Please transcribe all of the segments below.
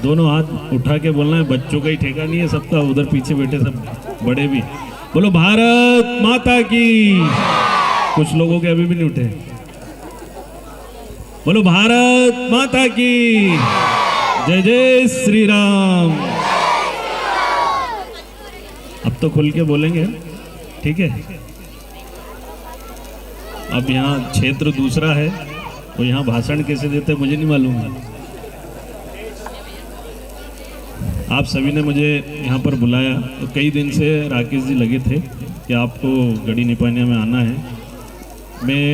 दोनों हाथ उठा के बोलना है, बच्चों का ही ठेका नहीं है सबका, उधर पीछे बैठे सब बड़े भी। बोलो भारत माता की। कुछ लोगों के अभी भी नहीं उठे। बोलो भारत माता की। जय जय श्री राम। अब तो खुल के बोलेंगे, ठीक है। अब यहाँ क्षेत्र दूसरा है तो यहाँ भाषण कैसे देते मुझे नहीं मालूम है। आप सभी ने मुझे यहाँ पर बुलाया तो कई दिन से राकेश जी लगे थे कि आपको गढ़ी निपानिया में आना है। मैं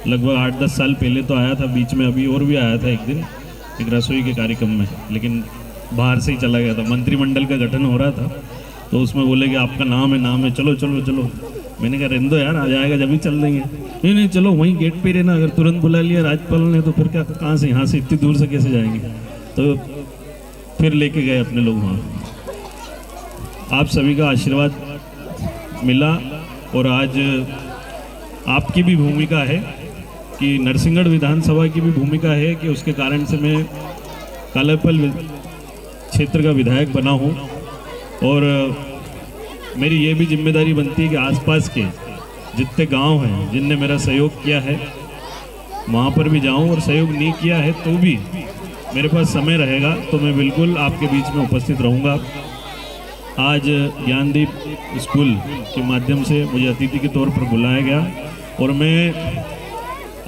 लगभग 8-10 साल पहले तो आया था, बीच में अभी और भी आया था एक दिन एक रसोई के कार्यक्रम में, लेकिन बाहर से ही चला गया था। मंत्रिमंडल का गठन हो रहा था तो उसमें बोले कि आपका नाम है, चलो चलो चलो। मैंने कहा रहने दो यार, आ जाएगा जब ही चल देंगे। नहीं चलो वहीं गेट पे रहना, अगर तुरंत बुला लिया राज्यपाल ने तो फिर क्या, कहाँ से यहाँ से इतनी दूर से कैसे जाएंगे। तो फिर लेके गए अपने लोग वहाँ। आप सभी का आशीर्वाद मिला और आज आपकी भी भूमिका है कि नरसिंहगढ़ विधानसभा की भी भूमिका है कि उसके कारण से मैं कालापल क्षेत्र का विधायक बना हूँ। और मेरी ये भी जिम्मेदारी बनती है कि आसपास के जितने गांव हैं जिनने मेरा सहयोग किया है वहाँ पर भी जाऊँ, और सहयोग नहीं किया है तो भी मेरे पास समय रहेगा तो मैं बिल्कुल आपके बीच में उपस्थित रहूँगा। आज ज्ञानदीप स्कूल के माध्यम से मुझे अतिथि के तौर पर बुलाया गया और मैं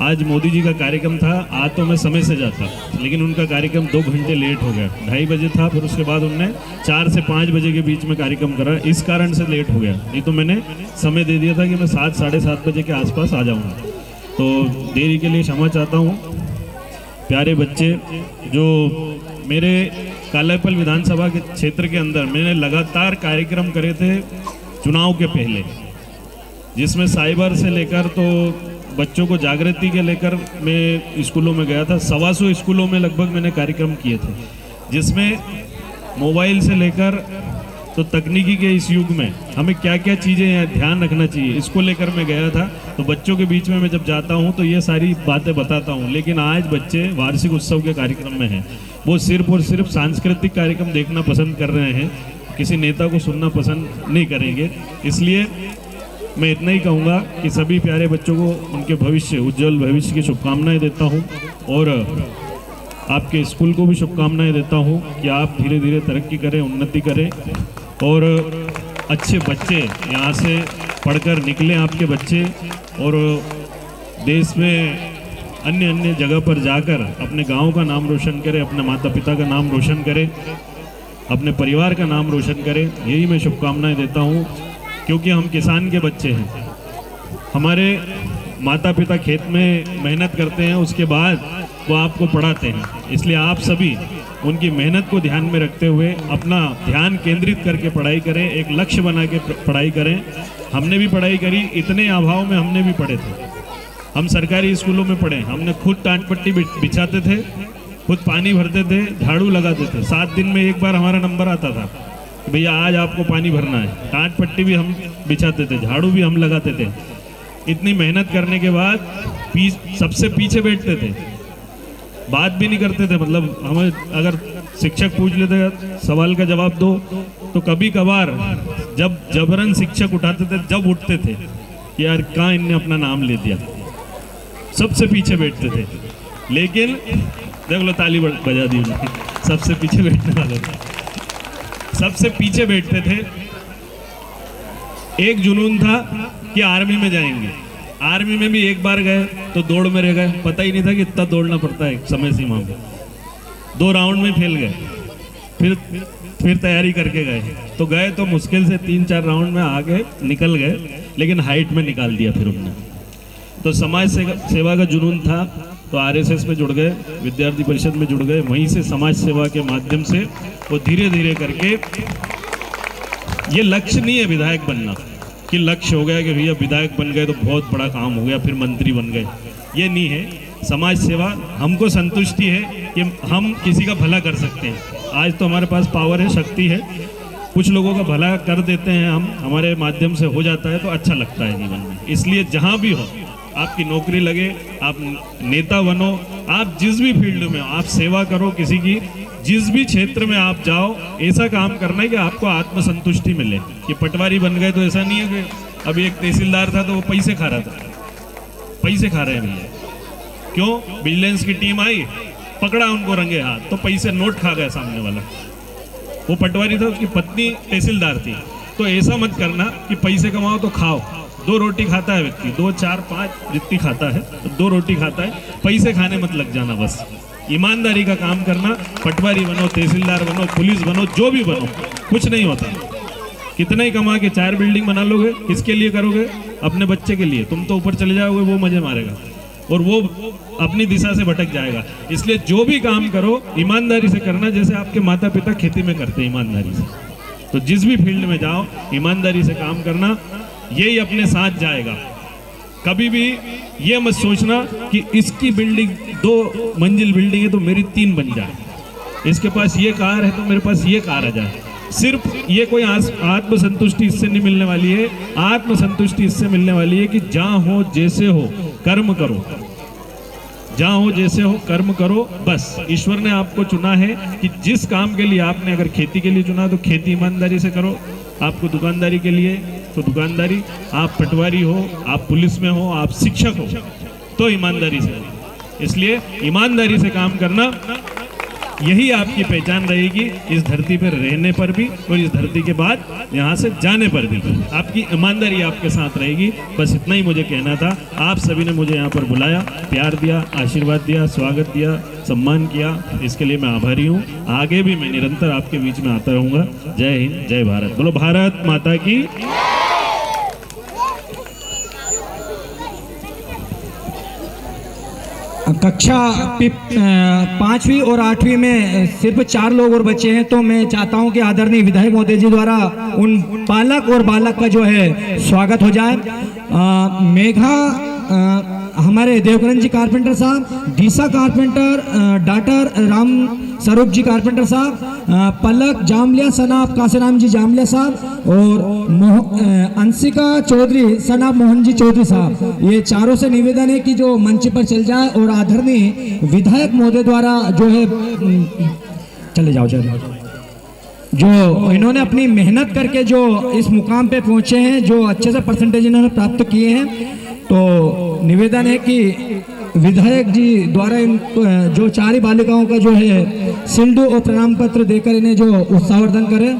आज मोदी जी का कार्यक्रम था, आज तो मैं समय से जाता लेकिन उनका कार्यक्रम 2 घंटे लेट हो गया। 2:30 बजे था, फिर उसके बाद उनने 4 से 5 बजे के बीच में कार्यक्रम करा, इस कारण से लेट हो गया। नहीं तो मैंने समय दे दिया था कि मैं 7 साढ़े 7 बजे के आसपास आ जाऊँगा। तो देरी के लिए क्षमा चाहता हूँ। प्यारे बच्चे, जो मेरे कालापल विधानसभा के क्षेत्र के अंदर मैंने लगातार कार्यक्रम करे थे चुनाव के पहले, जिसमें साइबर से लेकर तो बच्चों को जागृति के लेकर मैं स्कूलों में गया था। 125 स्कूलों में लगभग मैंने कार्यक्रम किए थे, जिसमें मोबाइल से लेकर तो तकनीकी के इस युग में हमें क्या क्या चीज़ें ध्यान रखना चाहिए, इसको लेकर मैं गया था। तो बच्चों के बीच में मैं जब जाता हूँ तो ये सारी बातें बताता हूँ। लेकिन आज बच्चे वार्षिक उत्सव के कार्यक्रम में हैं, वो सिर्फ और सिर्फ सांस्कृतिक कार्यक्रम देखना पसंद कर रहे हैं, किसी नेता को सुनना पसंद नहीं करेंगे। इसलिए मैं इतना ही कहूँगा कि सभी प्यारे बच्चों को उनके भविष्य, उज्जवल भविष्य की शुभकामनाएं देता हूँ और आपके स्कूल को भी शुभकामनाएं देता हूँ कि आप धीरे धीरे तरक्की करें, उन्नति करें और अच्छे बच्चे यहाँ से पढ़कर निकलें आपके बच्चे, और देश में अन्य अन्य जगह पर जाकर अपने गांव का नाम रोशन करें, अपने माता पिता का नाम रोशन करें, अपने परिवार का नाम रोशन करें। यही मैं शुभकामनाएं देता हूँ, क्योंकि हम किसान के बच्चे हैं। हमारे माता पिता खेत में मेहनत करते हैं, उसके बाद वो आपको पढ़ाते हैं। इसलिए आप सभी उनकी मेहनत को ध्यान में रखते हुए अपना ध्यान केंद्रित करके पढ़ाई करें, एक लक्ष्य बना के पढ़ाई करें। हमने भी पढ़ाई करी, इतने अभाव में हमने भी पढ़े थे। हम सरकारी स्कूलों में पढ़े, हमने खुद टाट पट्टी बिछाते थे, खुद पानी भरते थे, झाड़ू लगाते थे। 7 दिन में एक बार हमारा नंबर आता था, भैया आज आपको पानी भरना है। टाट पट्टी भी हम बिछाते थे, झाड़ू भी हम लगाते थे। इतनी मेहनत करने के बाद सबसे पीछे बैठते थे, बात भी नहीं करते थे। मतलब हमें अगर शिक्षक पूछ लेते सवाल का जवाब दो, तो कभी कभार जब जबरन शिक्षक उठाते थे, जब उठते थे कि यार कहाँ इनने अपना नाम ले दिया, सबसे पीछे बैठते थे। लेकिन देख लो, ताली बजा दी उन्होंने, सबसे पीछे बैठने वाले थे, सबसे पीछे बैठते थे। एक जुनून था कि आर्मी में जाएंगे। आर्मी में भी एक बार गए तो दौड़ में रह गए, पता ही नहीं था कि इतना दौड़ना पड़ता है समय सीमा में। 2 राउंड में फेल गए, फिर तैयारी करके गए तो मुश्किल से 3-4 राउंड में आगे निकल गए, लेकिन हाइट में निकाल दिया फिर उन्होंने। तो समाज सेवा का जुनून था तो आरएसएस में जुड़ गए, विद्यार्थी परिषद में जुड़ गए। वहीं से समाज सेवा के माध्यम से वो धीरे धीरे करके, ये लक्ष्य नहीं है विधायक बनना कि लक्ष्य हो गया कि भैया विधायक बन गए तो बहुत बड़ा काम हो गया, फिर मंत्री बन गए, ये नहीं है। समाज सेवा हमको संतुष्टि है कि हम किसी का भला कर सकते हैं। आज तो हमारे पास पावर है, शक्ति है, कुछ लोगों का भला कर देते हैं हम, हमारे माध्यम से हो जाता है तो अच्छा लगता है जीवन में। इसलिए जहाँ भी हो आपकी नौकरी लगे, आप नेता बनो, आप जिस भी फील्ड में हो, आप सेवा करो किसी की, जिस भी क्षेत्र में आप जाओ, ऐसा काम करना है कि आपको आत्मसंतुष्टि मिले। कि पटवारी बन गए तो ऐसा नहीं है कि अभी एक तहसीलदार था तो वो पैसे खा रहा था, पैसे खा रहे हैं भैया। क्यों? विजिलेंस की टीम आई, पकड़ा उनको रंगे हाथ, तो पैसे नोट खा गया सामने वाला। वो पटवारी था, उसकी पत्नी तहसीलदार थी। तो ऐसा मत करना कि पैसे कमाओ तो खाओ। 2 रोटी खाता है व्यक्ति, 2, 4, 5 जितनी खाता है, तो 2 रोटी खाता है, पैसे खाने मत लग जाना। बस ईमानदारी का काम करना, पटवारी बनो, तहसीलदार बनो, पुलिस बनो, जो भी बनो, कुछ नहीं होता। कितना ही कमा के 4 बिल्डिंग बना लोगे, किसके लिए करोगे? अपने बच्चे के लिए। तुम तो ऊपर चले जाओगे, वो मजे मारेगा और वो अपनी दिशा से भटक जाएगा। इसलिए जो भी काम करो ईमानदारी से करना, जैसे आपके माता पिता खेती में करते हैं ईमानदारी से। तो जिस भी फील्ड में जाओ ईमानदारी से काम करना, यही अपने साथ जाएगा। कभी भी ये मत सोचना कि इसकी बिल्डिंग 2 मंजिल बिल्डिंग है तो मेरी 3 बन जाए, इसके पास ये कार है तो मेरे पास ये कार आ जाए। सिर्फ ये कोई आत्मसंतुष्टि इससे नहीं मिलने वाली है। आत्मसंतुष्टि इससे मिलने वाली है कि जहाँ हो जैसे हो कर्म करो, जहाँ हो जैसे हो कर्म करो। बस ईश्वर ने आपको चुना है कि जिस काम के लिए आपने अगर खेती के लिए चुना तो खेती ईमानदारी से करो, आपको दुकानदारी के लिए तो दुकानदारी, आप पटवारी हो, आप पुलिस में हो, आप शिक्षक हो तो ईमानदारी से हो। इसलिए ईमानदारी से काम करना, यही आपकी पहचान रहेगी इस धरती पर रहने पर भी और इस धरती के बाद यहाँ से जाने पर भी। आपकी ईमानदारी आपके साथ रहेगी। बस इतना ही मुझे कहना था। आप सभी ने मुझे यहाँ पर बुलाया, प्यार दिया, आशीर्वाद दिया, स्वागत दिया, सम्मान किया, इसके लिए मैं आभारी हूँ। आगे भी मैं निरंतर आपके बीच में आता रहूँगा। जय हिंद, जय भारत। बोलो भारत माता की। कक्षा 5वीं और 8वीं में सिर्फ 4 लोग और बचे हैं, तो मैं चाहता हूं कि आदरणीय विधायक महोदय जी द्वारा उन पालक और बालक का जो है स्वागत हो जाए। मेघा हमारे देवकरण जी कारपेंटर साहब, डीसा कारपेंटर, डॉक्टर राम स्वरूप जी कारपेंटर साहब, पलक जामलिया सनाब कासेराम जी जामलिया साहब और अंशिका चौधरी सनाब मोहन जी चौधरी साहब। ये चारों से निवेदन है कि जो मंच पर चल जाए और आदरणीय विधायक महोदय द्वारा जो है चले जाओ जो इन्होंने अपनी मेहनत करके जो इस मुकाम पे पहुंचे हैं, जो अच्छे से परसेंटेज इन्होंने प्राप्त किए हैं, तो निवेदन है कि विधायक जी द्वारा इन जो 4 बालिकाओं का जो है सिल्डू और प्रणाम पत्र देकर इन्हें जो उत्साहवर्धन करें।